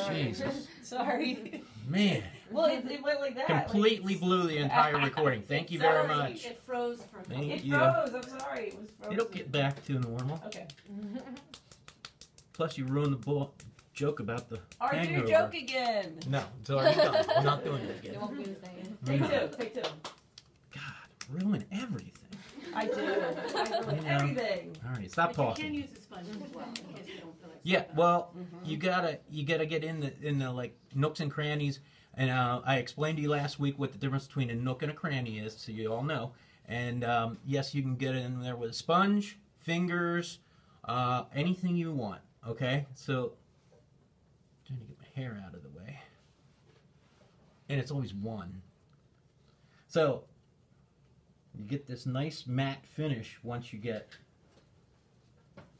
sorry. Jesus. Sorry. Man. Well, it went like that. Completely blew the entire recording. Thank you very Sorry. much. It froze for a Thank It you. froze. I'm sorry. It was frozen. It'll get back to normal. Okay. Plus, you ruined the joke about the Our hangover. new joke again. No, it's already done. I'm not doing it It again. won't be the same. Take two. Take two. God, ruin everything. I do. I ruin Yeah. everything. All right, stop But talking. you can use a sponge as well in case you don't feel like Yeah, soap. well, you gotta get in the like nooks and crannies. And I explained to you last week what the difference between a nook and a cranny is, so you all know. And yes, you can get in there with a sponge, fingers, anything you want. Okay, so trying to get my hair out of the way, and it's always one. So you get this nice matte finish once you get.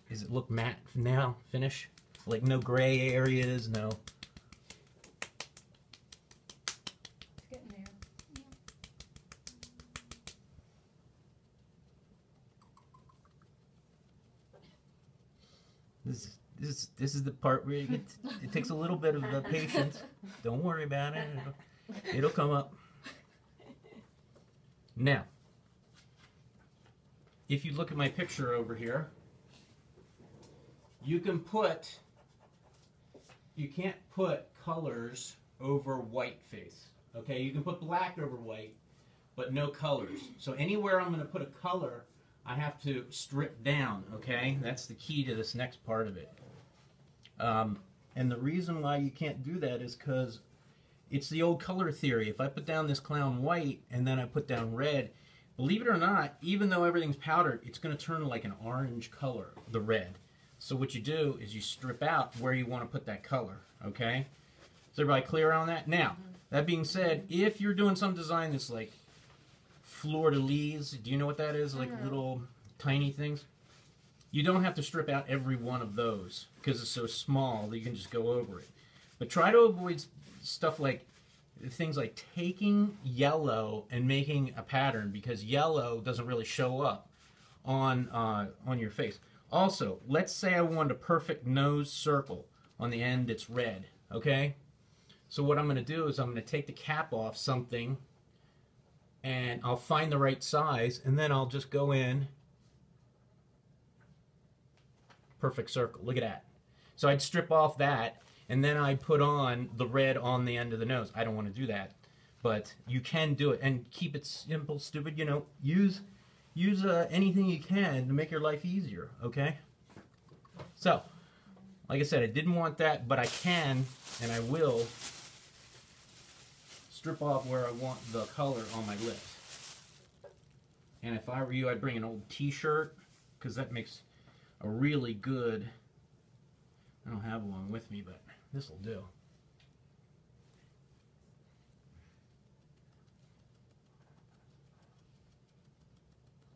Does it look matte now? Finish, like no gray areas, no. It's getting there. This is the part where it takes a little bit of patience. Don't worry about it. It'll come up. Now, if you look at my picture over here, you can't put colors over white face. Okay, you can put black over white, but no colors. So anywhere I'm going to put a color, I have to strip down, okay? That's the key to this next part of it. And the reason why you can't do that is because it's the old color theory. If I put down this clown white and then I put down red, believe it or not, even though everything's powdered, it's going to turn like an orange color, the red. So what you do is you strip out where you want to put that color, okay? Is everybody clear on that? Now, that being said, if you're doing some design that's like fleur-de-lis, do you know what that is? Like little tiny things? You don't have to strip out every one of those because it's so small that you can just go over it. But try to avoid stuff like things like taking yellow and making a pattern because yellow doesn't really show up on your face. Also, let's say I want a perfect nose circle. On the end it's red, okay? So what I'm going to do is I'm going to take the cap off something and I'll find the right size and then I'll just go in. Perfect circle. Look at that. So I'd strip off that and then I'd put on the red on the end of the nose. I don't want to do that, but you can do it and keep it simple, stupid. You know, use anything you can to make your life easier. Okay. So, like I said, I didn't want that, but I can and I will strip off where I want the color on my lips. And if I were you, I'd bring an old T-shirt because that makes a really good. I don't have one with me, but this will do.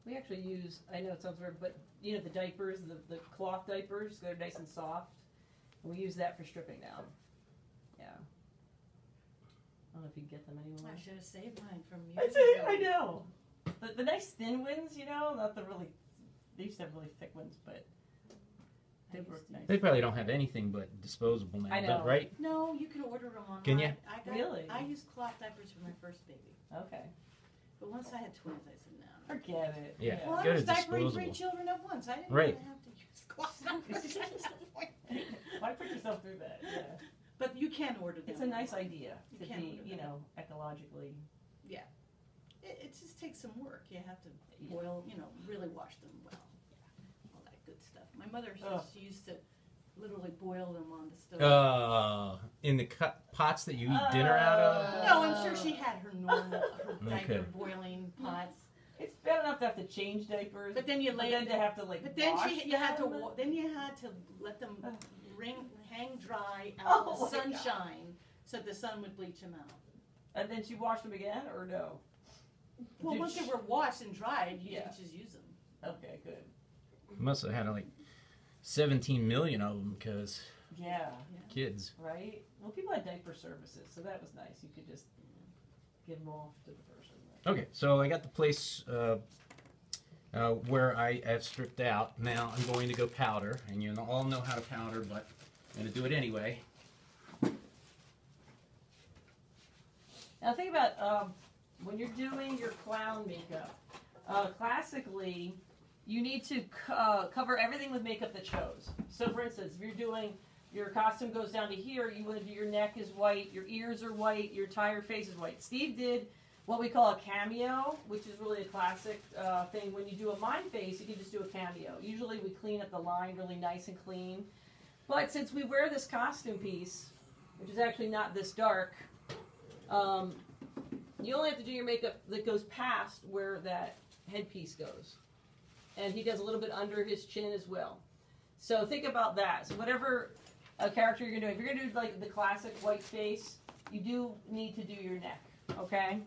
We actually use, I know it sounds weird, but you know the diapers, the cloth diapers, they're nice and soft. And we use that for stripping down. Yeah. I don't know if you can get them anymore. I should have saved mine from you. I know. The nice thin ones, you know, not the really, they used to have really thick ones, but they were nice. They probably don't have anything but disposable now, I know. right? No, you can order them online. Can you? Really? I used cloth diapers for my first baby. Okay. But once I had twins, I said no. Forget it. Yeah. Well, I Go was to diapering 3 disposable. children at once. I didn't Right. even have to use cloth diapers. Why put yourself through that? Yeah. But you can order them. It's a nice online. idea You to can be, order you them. know, ecologically. It just takes some work. You have to boil, you know, really wash them well. All that good stuff. My mother says she used to literally boil them on the stove. In the pots that you eat dinner out of? No, I'm sure she had her normal, her diaper Okay. boiling pots. It's bad enough to have to change diapers, But then you but lay then to have to like But then wash you had to them. then you had to let them hang dry out in Oh the my God. sunshine so the sun would bleach them out. And then she washed them again, or no? Well, Did once she- they were washed and dried, you Yeah. could just use them. Okay, good. Must have had like 17 million of them because Yeah, kids. right? Well, people had diaper services, so that was nice. You could just give them off to the person. Okay, so I got the place where I have stripped out. Now I'm going to go powder, and you all know how to powder, but I'm going to do it anyway. Now think about when you're doing your clown makeup. Classically, you need to cover everything with makeup that shows. So for instance, if you're doing, your costume goes down to here, you want to do your neck is white, your ears are white, your entire face is white. Steve did what we call a cameo, which is really a classic thing. When you do a mime face, you can just do a cameo. Usually we clean up the line really nice and clean. But since we wear this costume piece, which is actually not this dark, you only have to do your makeup that goes past where that headpiece goes. And he does a little bit under his chin as well. So think about that. So whatever character you're going to do, if you're going to do like the classic white face, you do need to do your neck, okay?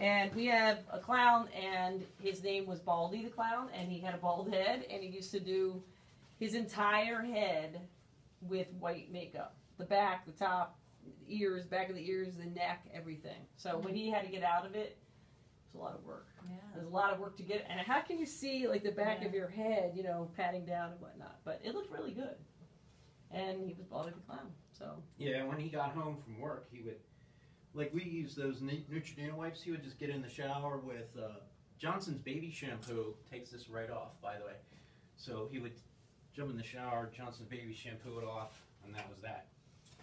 And we have a clown, and his name was Baldy the Clown, and he had a bald head, and he used to do his entire head with white makeup. The back, the top, the ears, back of the ears, the neck, everything. So when he had to get out of it, it was a lot of work. Yeah. There's a lot of work to get, and how can you see like the back of your head, you know, patting down and whatnot? But it looked really good, and he was Baldy the Clown. So Yeah, when he got home from work, he would, like we use those Neutrogena wipes, he would just get in the shower with Johnson's baby shampoo. Takes this right off, by the way. So he would jump in the shower, Johnson's baby shampoo it off, and that was that.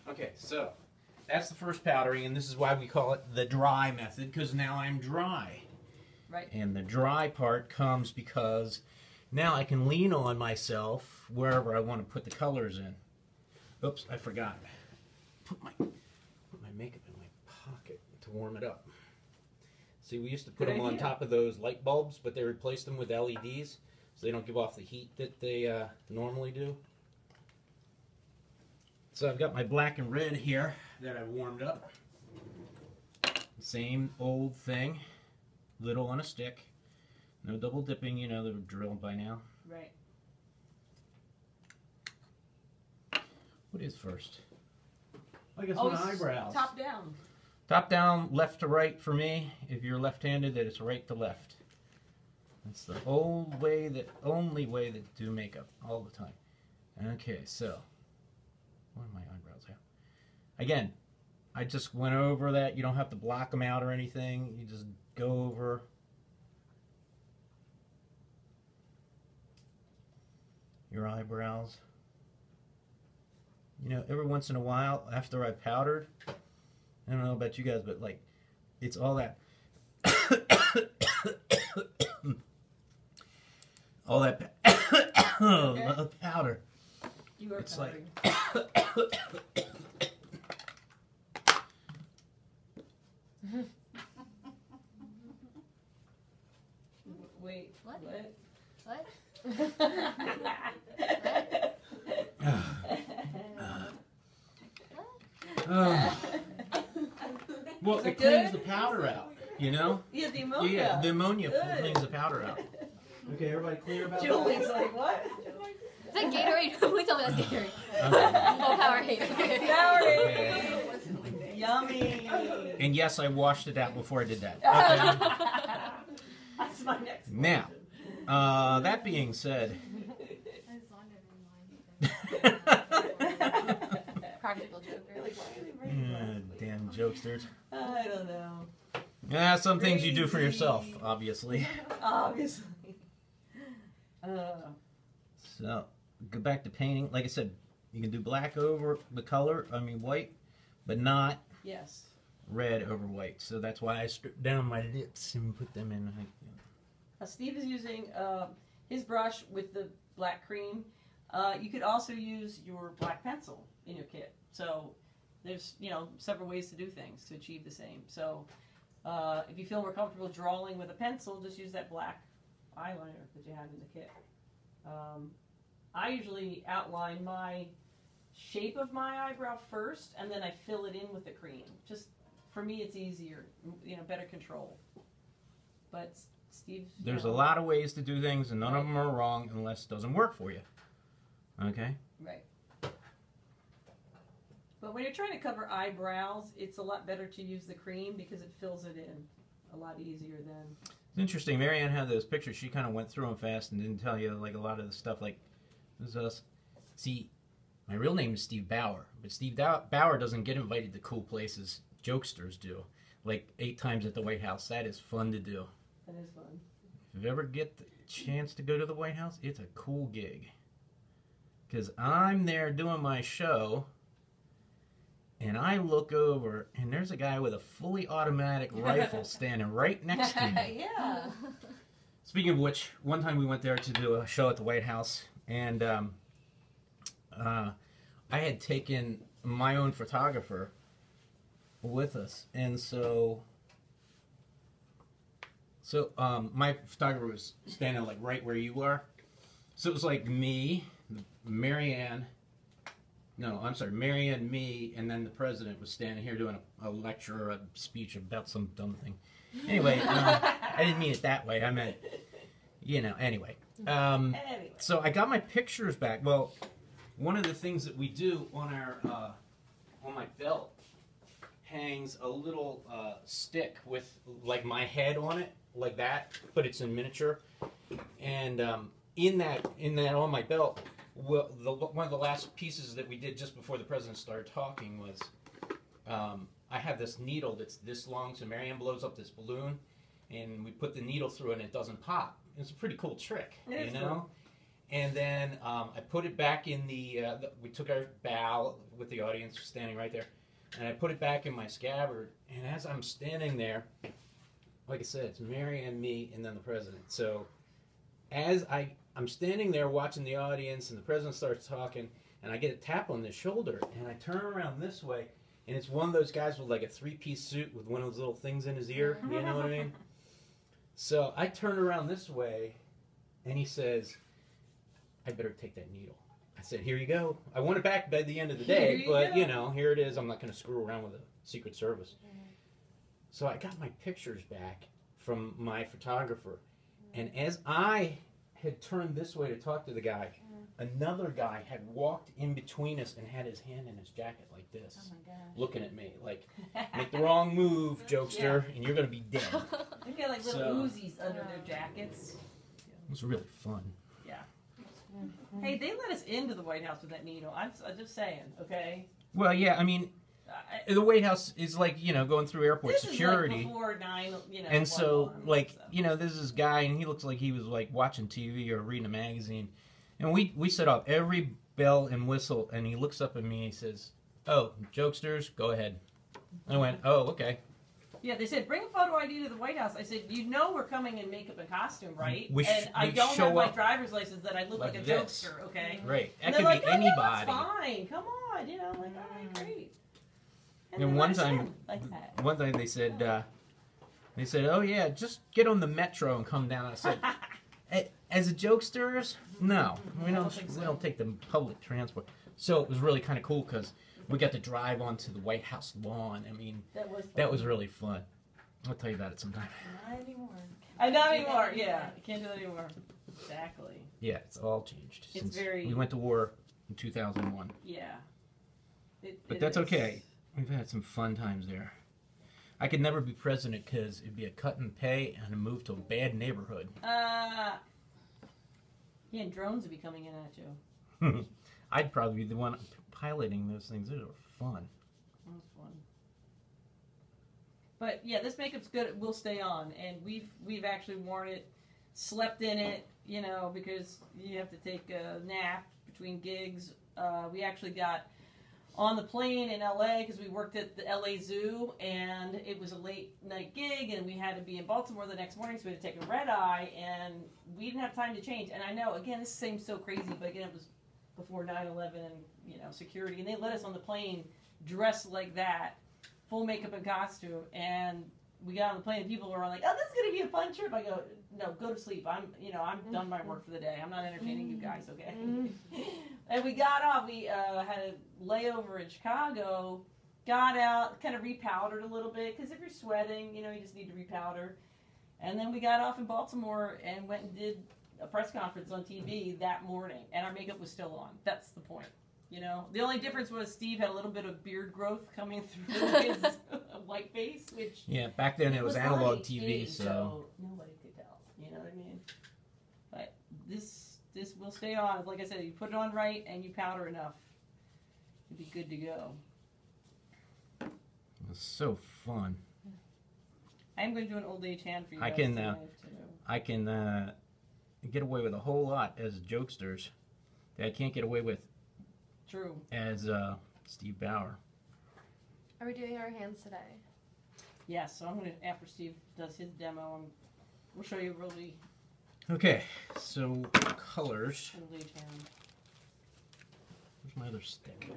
Okay, so that's the first powdering, and this is why we call it the dry method, because now I'm dry. right. And the dry part comes because now I can lean on myself wherever I want to put the colors in. Oops, I forgot. Put my makeup in my pocket to warm it up. See, we used to put Good them on idea. top of those light bulbs, but they replaced them with LEDs, so they don't give off the heat that they normally do. So I've got my black and red here that I warmed up. Same old thing, little on a stick. No double dipping, you know the drill by now. Right. What is first? I guess Oh, my eyebrows. Top down. Top down, left to right for me. If you're left-handed, then it's right to left. That's the only way that do makeup all the time. Okay, so what are my eyebrows at? Again, I just went over that. You don't have to block them out or anything. You just go over. Your eyebrows. You know, every once in a while, after I powdered, I don't know about you guys, but like, it's all that, all that powder. You are It's powdering. Wait. What? What? Well, Is it it cleans good? the powder out, you know? Yeah, the ammonia. Yeah, the ammonia Good. cleans the powder out. Okay, everybody clear about Julie's like, what? Is that Gatorade? Please tell me that's Gatorade. that? Oh, Powerade. Powerade. Yummy. And yes, I washed it out before I did that. Okay. That's my next Now, question. that being said, Practical joker. Like, why are they wearing glasses? damn jokesters. I don't know. Yeah, some things you do for Crazy. yourself, obviously. Obviously. So, go back to painting. Like I said, you can do black over the color, white, but not Yes. red over white. So that's why I stripped down my lips and put them in. Steve is using his brush with the black cream. You could also use your black pencil in your kit. So there's, several ways to do things to achieve the same. So if you feel more comfortable drawing with a pencil, just use that black eyeliner that you have in the kit. I usually outline my shape of my eyebrow first, and then I fill it in with the cream. Just, for me, it's easier, better control. But Steve, There's a lot of ways to do things, and none of them are wrong unless it doesn't work for you. Okay? Right. But when you're trying to cover eyebrows, it's a lot better to use the cream because it fills it in a lot easier than... It's interesting. Marianne had those pictures. She kind of went through them fast and didn't tell you like a lot of the stuff. Like, this is us. See, my real name is Steve Bauer, but Steve Bauer doesn't get invited to cool places. Jokesters do. like 8 times at the White House. That is fun to do. That is fun. If you ever get the chance to go to the White House, it's a cool gig. Because I'm there doing my show, and I look over, and there's a guy with a fully automatic rifle standing right next to me. Yeah. Speaking of which, one time we went there to do a show at the White House, and I had taken my own photographer with us, and so my photographer was standing like right where you are. So it was like me, Marianne, me, and then the president was standing here doing a lecture or a speech about some dumb thing. Anyway, I didn't mean it that way. I meant, anyway. Anyway. So I got my pictures back. Well, one of the things that we do on our on my belt hangs a little stick with like my head on it, like that, but it's in miniature. And in that on my belt, well, one of the last pieces that we did just before the president started talking was I have this needle that's this long, so Marianne blows up this balloon, and we put the needle through it and it doesn't pop. It's a pretty cool trick, you know? Cool. And then I put it back in we took our bow with the audience standing right there, and I put it back in my scabbard, and as I'm standing there, like I said, it's Marianne, me, and then the president. So as I'm standing there watching the audience, and the president starts talking, and I get a tap on the shoulder, and I turn around this way, and it's one of those guys with like a 3-piece suit with one of those little things in his ear, you know what I mean? So I turn around this way, and he says, I better take that needle. I said, here you go. I want it back by the end of the day, but here it is. I'm not going to screw around with the Secret Service. So I got my pictures back from my photographer, and as I had turned this way to talk to the guy, another guy had walked in between us and had his hand in his jacket like this, looking at me like, make the wrong move, jokester, and you're going to be dead. They get like little Uzis under their jackets. It was really fun. Yeah. Hey, they let us into the White House with that needle. I'm just saying, okay? Well, yeah, I mean, the White House is like, going through airport this security. Is like before 9, and so, like, there's this guy, and he looks like he was, like, watching TV or reading a magazine. And we set up every bell and whistle, and he looks up at me and he says, oh, jokesters, go ahead. And I went, oh, okay. Yeah, they said, bring a photo ID to the White House. I said, we're coming in makeup and costume, right? And I don't have my driver's license that I look like a jokester, okay? Right. That and could like, be anybody. Yeah, that's fine. Come on, like, all right, great. And one time they said, oh yeah, just get on the metro and come down. I said, as a jokesters, no, we don't take the public transport. So it was really kind of cool because we got to drive onto the White House lawn. I mean, that was really fun. I'll tell you about it sometime. Not anymore. Not anymore. Yeah, I can't do that anymore. Exactly. Yeah, it's all changed It's since very. we went to war in 2001. Yeah. But that's okay. We've had some fun times there. I could never be president because it'd be a cut in pay and a move to a bad neighborhood. Yeah, and drones would be coming in at you. I'd probably be the one piloting those things. Those are fun. That was fun. But yeah, this makeup's good. It will stay on, and we've actually worn it, slept in it, because you have to take a nap between gigs. We actually got on the plane in LA because we worked at the LA Zoo, and it was a late night gig, and we had to be in Baltimore the next morning, so we had to take a red eye, and we didn't have time to change. And I know, again, this seems so crazy, but again, it was before 9/11 and security, and they let us on the plane dressed like that, full makeup and costume, and we got on the plane, and people were like, "Oh, this is gonna be a fun trip." I go, "No, go to sleep. I'm done my work for the day. I'm not entertaining you guys, okay?" And we got off. We had a layover in Chicago. Got out, kind of repowdered a little bit because if you're sweating, you just need to repowder. And then we got off in Baltimore and went and did a press conference on TV that morning, and our makeup was still on. That's the point. The only difference was Steve had a little bit of beard growth coming through his white face, which back then it was analog on TV, HD, so nobody could tell. You know what I mean? But this will stay on. Like I said, you put it on right and you powder enough, you'll be good to go. It was so fun. I'm going to do an old age hand for you I guys can, tonight, too. I can get away with a whole lot as jokesters that I can't get away with True. as Steve Bauer. Are we doing our hands today? Yes, so I'm going to, after Steve does his demo, we'll show you a really Okay, so colors. old age hand. Where's my other stick?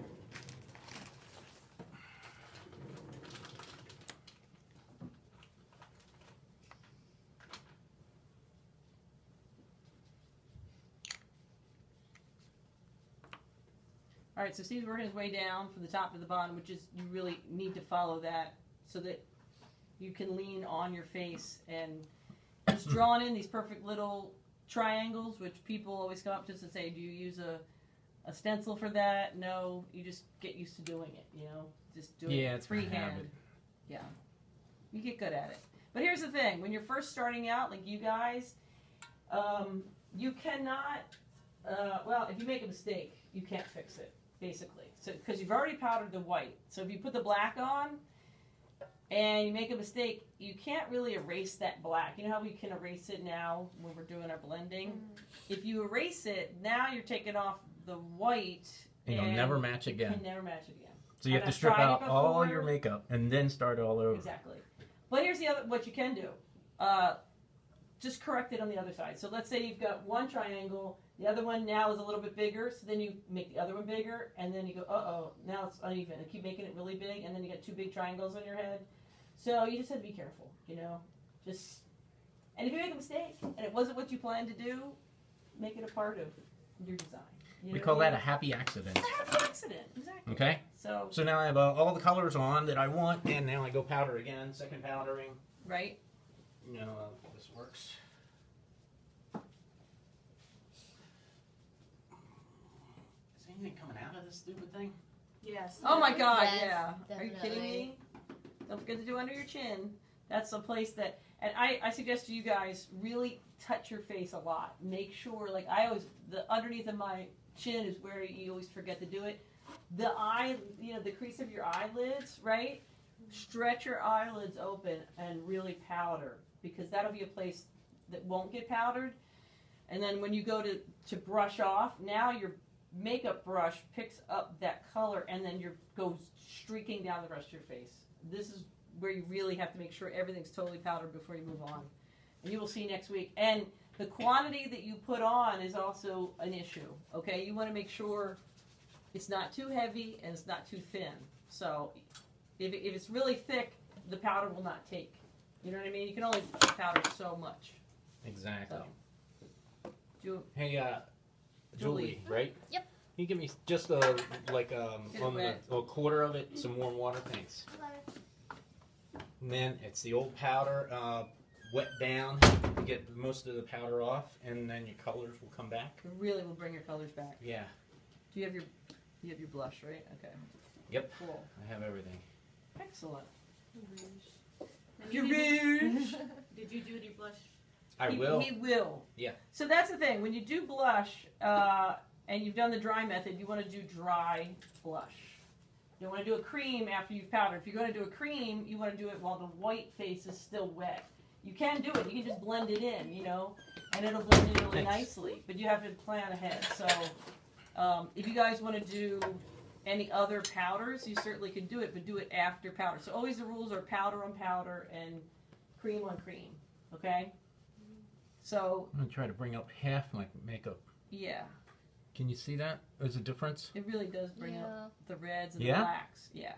All right, so Steve's working his way down from the top to the bottom, which is, you really need to follow that so that you can lean on your face. And he's drawn in these perfect little triangles, which people always come up to us and say, do you use a stencil for that? No, you just get used to doing it, you know? Just do Yeah, it it's freehand. habit. Yeah. You get good at it. But here's the thing, when you're first starting out, like you guys, you cannot, well, if you make a mistake, you can't fix it, basically. So, because you've already powdered the white. So if you put the black on and you make a mistake, you can't really erase that black. You know how we can erase it now when we're doing our blending? If you erase it, now you're taking off the white. And you'll never match you again. can never match it again. So you And have to I've strip tried it out all before. your makeup and then start all over. Exactly. But here's the other, what you can do. Just correct it on the other side. So let's say you've got one triangle, the other one now is a little bit bigger, so then you make the other one bigger, and then you go, uh-oh, now it's uneven, and keep making it really big, and then you get two big triangles on your head. So you just have to be careful, you know? Just, and if you make a mistake, and it wasn't what you planned to do, make it a part of your design. You We know call what I that a mean? happy accident. It's a happy accident, exactly. Okay? So, So now I have all the colors on that I want, and now I go powder again, second powdering. right? You know how this works. Is anything coming out of this stupid thing? Yes. Oh my God, Yes, yeah. Are you kidding definitely. me? Don't forget to do under your chin. That's a place that, and I suggest to you guys, really touch your face a lot. Make sure, like I always, the underneath of my chin is where you always forget to do it. The eye, you know, the crease of your eyelids, right? Stretch your eyelids open and really powder, because that'll be a place that won't get powdered. And then when you go to brush off, now your makeup brush picks up that color and then goes streaking down the rest of your face. This is where you really have to make sure everything's totally powdered before you move on. And you will see next week. And the quantity that you put on is also an issue, okay? You want to make sure it's not too heavy and it's not too thin. So if it's really thick, the powder will not take. You know what I mean? You can only powder so much. Exactly. So, Hey, Julie. Julie, right? Yep. Can you give me just Get it on wet. a quarter of it, some warm water, thanks. And then it's the old powder, wet down to get most of the powder off, and then your colors will come back. it really will bring your colors back. Yeah, Do you have your blush, right? Okay. Yep. Cool. I have everything. Excellent. And Your you did, rouge. did you do any blush? I he, will. He will. Yeah. So that's the thing. When you do blush, and you've done the dry method, you want to do dry blush. You don't want to do a cream after you've powdered. If you're going to do a cream, you want to do it while the white face is still wet. You can do it. You can just blend it in, you know, and it'll blend in really Thanks. nicely. But you have to plan ahead. So if you guys want to do any other powders, you certainly can do it, but do it after powder. So always the rules are powder on powder and cream on cream. Okay? So, I'm gonna try to bring up half my makeup. yeah. Can you see that? There's a difference. It really does bring Yeah. up the reds and Yeah? the blacks. Yeah.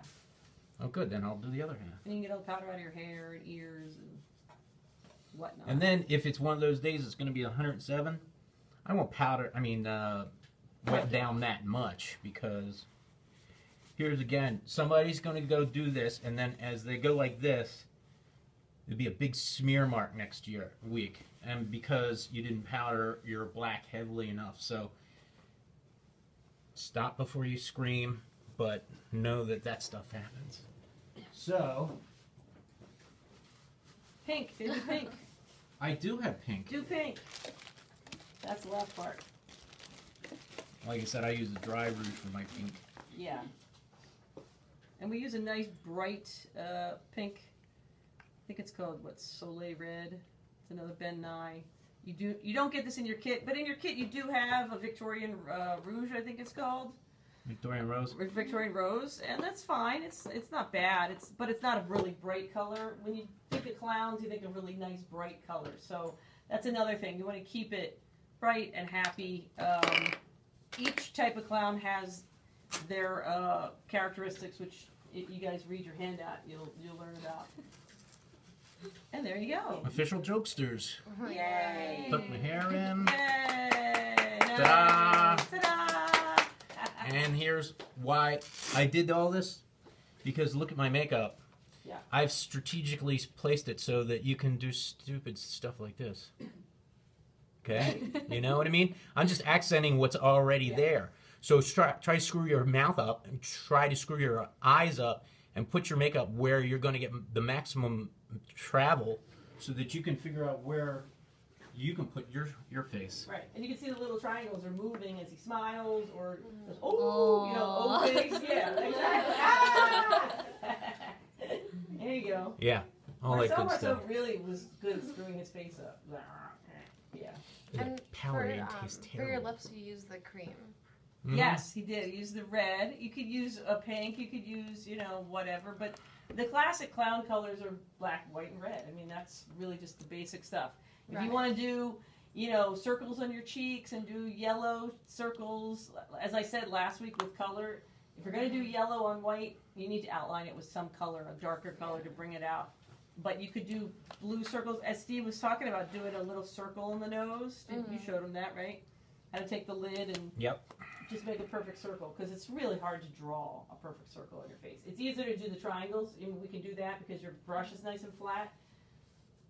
Oh, good. Then I'll do the other half. And you can get all the powder out of your hair and ears and whatnot. And then if it's one of those days, it's gonna be 107. I won't powder. I mean, wet down that much, because here's again, somebody's gonna go do this, and then as they go like this, there'll be a big smear mark next week, and because you didn't powder your black heavily enough. So stop before you scream, but know that stuff happens. So Pink. Do pink. I do have pink. Do pink. That's the last part. Like I said, I use a dry rouge for my pink. Yeah. And we use a nice bright pink think it's called what, Soleil Red. It's another Ben Nye. You don't get this in your kit, but in your kit you do have a Victorian Rouge, I think it's called. Victorian Rose. Victorian Rose, and that's fine. It's not bad. But it's not a really bright color. When you think of clowns, you think of really nice bright colors. So that's another thing. You want to keep it bright and happy. Each type of clown has their characteristics, which if you guys read your handout, you'll learn about. And there you go. Official jokesters. Yay! Put my hair in. Yay! Ta-da! Ta-da! And here's why I did all this. Because look at my makeup. Yeah. I've strategically placed it so that you can do stupid stuff like this. Okay? You know what I mean? I'm just accenting what's already there. So try to screw your mouth up and try to screw your eyes up and put your makeup where you're going to get the maximum travel so that you can figure out where you can put your face. Right, and you can see the little triangles are moving as he smiles or goes, oh, you know, oh face, yeah, exactly. Ah! There you go. Yeah, all that good stuff. Marcel really was good at screwing his face up. Yeah. And The Powerade tastes for your terrible. lips, you use the cream. Mhm. Yes, he did. He used the red. You could use a pink. You could use, you know, whatever. But the classic clown colors are black, white, and red. I mean, that's really just the basic stuff. If Right. you want to do, you know, circles on your cheeks and do yellow circles, as I said last week with color, if you're going to do yellow on white, you need to outline it with some color, a darker color to bring it out. But you could do blue circles, as Steve was talking about, doing a little circle in the nose. You showed him that, right? How to take the lid and Yep. just make a perfect circle, because it's really hard to draw a perfect circle on your face. It's easier to do the triangles, and we can do that because your brush is nice and flat,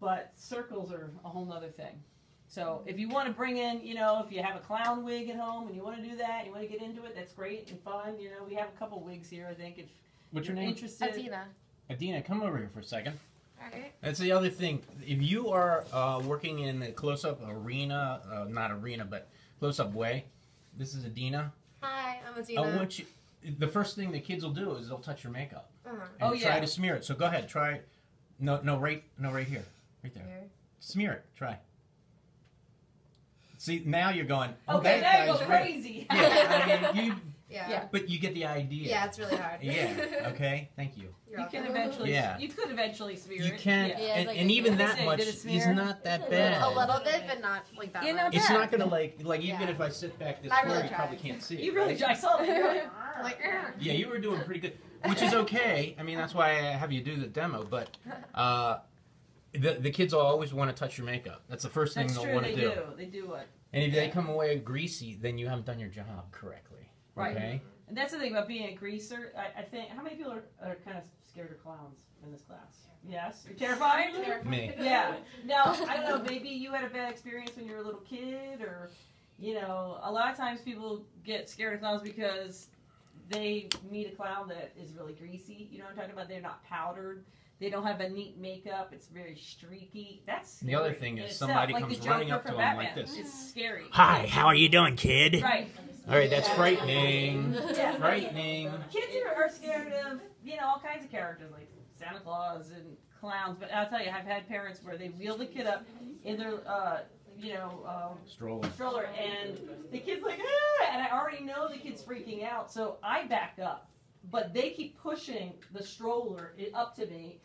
but circles are a whole nother thing. So if you want to bring in, you know, if you have a clown wig at home and you want to do that, you want to get into it, that's great and fun. You know, we have a couple wigs here, I think, if What's your you're name? interested. Adina. Adina, come over here for a second. Alright. That's the other thing. If you are working in a close-up arena, not arena, but close-up way, this is Adina. Hi, I'm Adina. I want you. The first thing the kids will do is they'll touch your makeup Uh-huh. and Oh, try yeah. to smear it. So go ahead, try. No, right here, right there. Here. Smear it. Try. See, now you're going. Oh, Okay, that there you go, guy's red. crazy. Yeah, I mean, you. Yeah. But you get the idea. Yeah, it's really hard. Yeah. Okay. Thank you. You're You can welcome. eventually, Yeah. you could eventually smear You it. can, Yeah. Yeah, and, like and a- even Did that it much smear? is not that A bad. little bit, but not like that Yeah, much. not It's bad. not gonna like even Yeah. if I sit back this I far, really you probably tried. can't see it. You really, right? I saw that. You're like, I'm like, Yeah, you were doing pretty good, which is okay. I mean, that's why I have you do the demo. But the kids will always want to touch your makeup. That's the first thing That's they'll true, want they to do. do. They do it. And if they come away greasy, then you haven't done your job correctly. Right. Okay. And that's the thing about being a greaser. I think, how many people are kind of scared of clowns in this class? Yes? You're terrified? Me. Yeah. Now, I don't know, maybe you had a bad experience when you were a little kid, or, you know, a lot of times people get scared of clowns because they meet a clown that is really greasy. You know what I'm talking about? They're not powdered. They don't have a neat makeup. It's very streaky. That's The other scary thing in is itself. somebody like comes the running Joker up to from them like Batman. this. It's scary. Hi, how are you doing, kid? Right. All right, that's frightening. Yeah. Frightening. Kids are scared of, you know, all kinds of characters like Santa Claus and clowns. But I'll tell you, I've had parents where they wheel the kid up in their, Stroller. stroller, and the kid's like, ah! And I already know the kid's freaking out, so I back up. But they keep pushing the stroller up to me.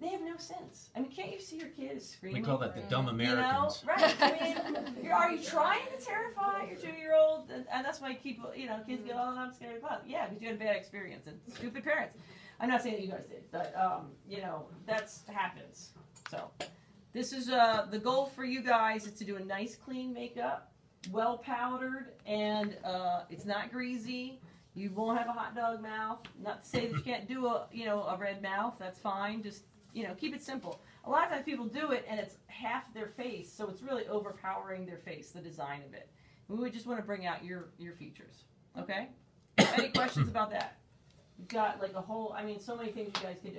They have no sense. I mean, can't you see your kid is We screaming? call that the dumb You Americans. know, right? I mean, are you trying to terrify your 2-year-old? And that's why kids go, "Oh, I'm scared of clowns." Yeah, because you had a bad experience and stupid parents. I'm not saying that you guys did, but that's happens. So, this is the goal for you guys is to do a nice, clean makeup, well powdered, and it's not greasy. You won't have a hot dog mouth. Not to say that you can't do a red mouth. That's fine. Just keep it simple. A lot of times people do it and it's half their face, so it's really overpowering their face, the design of it. We would just want to bring out your features. Okay? Any questions about that? You've got like so many things you guys can do.